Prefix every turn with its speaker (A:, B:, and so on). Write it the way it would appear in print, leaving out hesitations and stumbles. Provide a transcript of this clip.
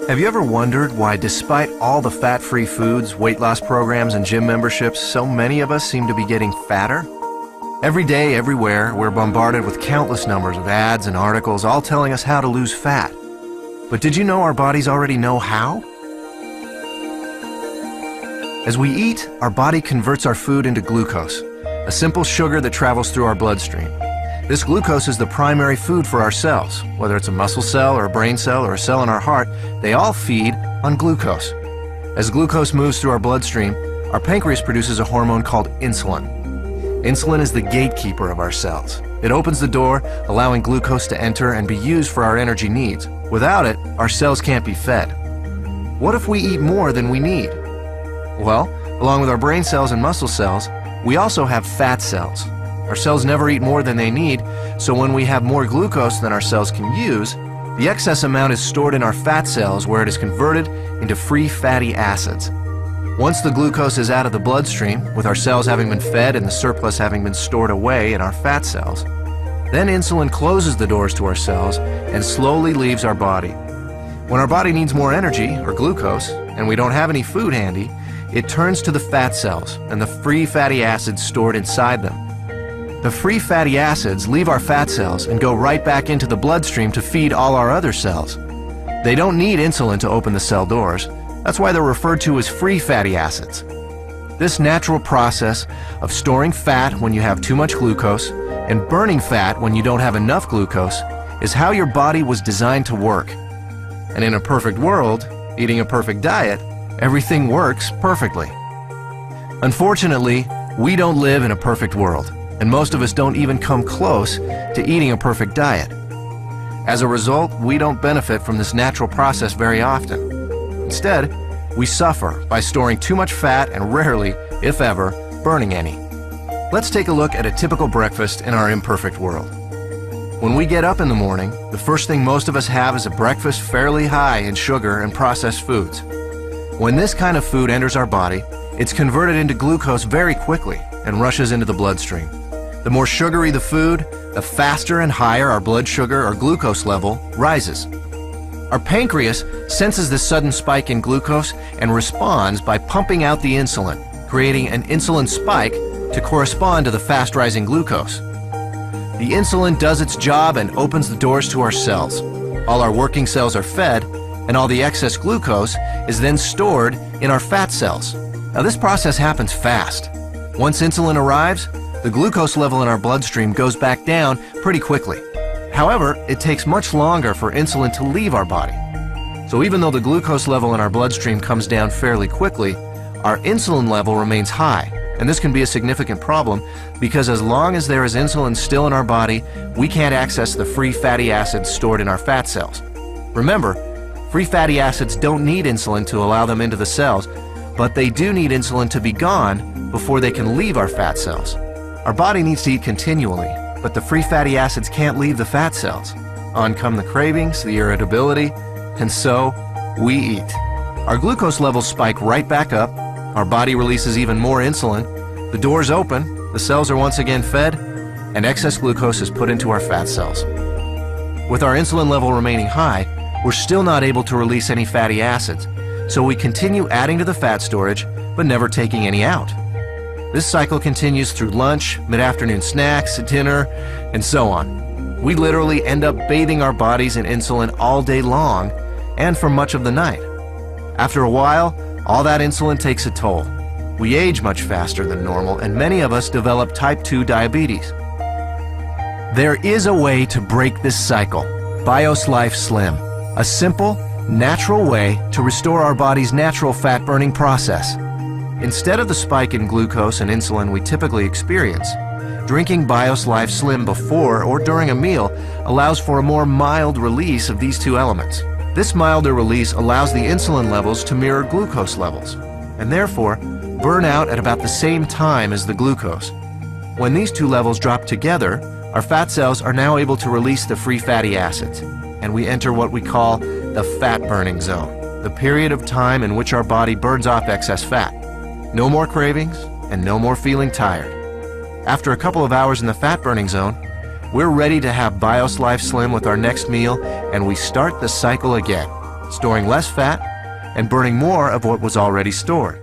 A: Have you ever wondered why, despite all the fat-free foods, weight loss programs, and gym memberships, so many of us seem to be getting fatter? Every day, everywhere, we're bombarded with countless numbers of ads and articles all telling us how to lose fat. But did you know our bodies already know how? As we eat, our body converts our food into glucose, a simple sugar that travels through our bloodstream. This glucose is the primary food for our cells. Whether it's a muscle cell or a brain cell or a cell in our heart, they all feed on glucose. As glucose moves through our bloodstream, our pancreas produces a hormone called insulin. Insulin is the gatekeeper of our cells. It opens the door, allowing glucose to enter and be used for our energy needs. Without it, our cells can't be fed. What if we eat more than we need? Well, along with our brain cells and muscle cells, we also have fat cells. Our cells never eat more than they need, so when we have more glucose than our cells can use, the excess amount is stored in our fat cells where it is converted into free fatty acids. Once the glucose is out of the bloodstream, with our cells having been fed and the surplus having been stored away in our fat cells, then insulin closes the doors to our cells and slowly leaves our body. When our body needs more energy, or glucose, and we don't have any food handy, it turns to the fat cells and the free fatty acids stored inside them. The free fatty acids leave our fat cells and go right back into the bloodstream to feed all our other cells. They don't need insulin to open the cell doors. That's why they're referred to as free fatty acids. This natural process of storing fat when you have too much glucose and burning fat when you don't have enough glucose is how your body was designed to work. And in a perfect world, eating a perfect diet, everything works perfectly. Unfortunately, we don't live in a perfect world, and most of us don't even come close to eating a perfect diet. As a result, we don't benefit from this natural process very often. Instead, we suffer by storing too much fat and rarely, if ever, burning any. Let's take a look at a typical breakfast in our imperfect world. When we get up in the morning, the first thing most of us have is a breakfast fairly high in sugar and processed foods. When this kind of food enters our body, it's converted into glucose very quickly and rushes into the bloodstream. The more sugary the food, the faster and higher our blood sugar or glucose level rises. Our pancreas senses this sudden spike in glucose and responds by pumping out the insulin, creating an insulin spike to correspond to the fast-rising glucose. The insulin does its job and opens the doors to our cells. All our working cells are fed, and all the excess glucose is then stored in our fat cells. Now, this process happens fast. Once insulin arrives, the glucose level in our bloodstream goes back down pretty quickly. However, it takes much longer for insulin to leave our body. So even though the glucose level in our bloodstream comes down fairly quickly, our insulin level remains high. And this can be a significant problem because as long as there is insulin still in our body, we can't access the free fatty acids stored in our fat cells. Remember, free fatty acids don't need insulin to allow them into the cells, but they do need insulin to be gone before they can leave our fat cells. Our body needs to eat continually, but the free fatty acids can't leave the fat cells. On come the cravings, the irritability, and so we eat. Our glucose levels spike right back up, our body releases even more insulin, the doors open, the cells are once again fed, and excess glucose is put into our fat cells. With our insulin level remaining high, we're still not able to release any fatty acids, so we continue adding to the fat storage, but never taking any out. This cycle continues through lunch, mid-afternoon snacks, dinner, and so on. We literally end up bathing our bodies in insulin all day long and for much of the night. After a while, all that insulin takes a toll. We age much faster than normal, and many of us develop type 2 diabetes. There is a way to break this cycle, BIOS Life Slim, a simple, natural way to restore our body's natural fat-burning process. Instead of the spike in glucose and insulin we typically experience, drinking BIOS Life Slim before or during a meal allows for a more mild release of these two elements. This milder release allows the insulin levels to mirror glucose levels, and therefore burn out at about the same time as the glucose. When these two levels drop together, our fat cells are now able to release the free fatty acids, and we enter what we call the fat-burning zone, the period of time in which our body burns off excess fat. No more cravings, and no more feeling tired. After a couple of hours in the fat-burning zone, We're ready to have BIOS Life Slim with our next meal, and we start the cycle again, storing less fat and burning more of what was already stored.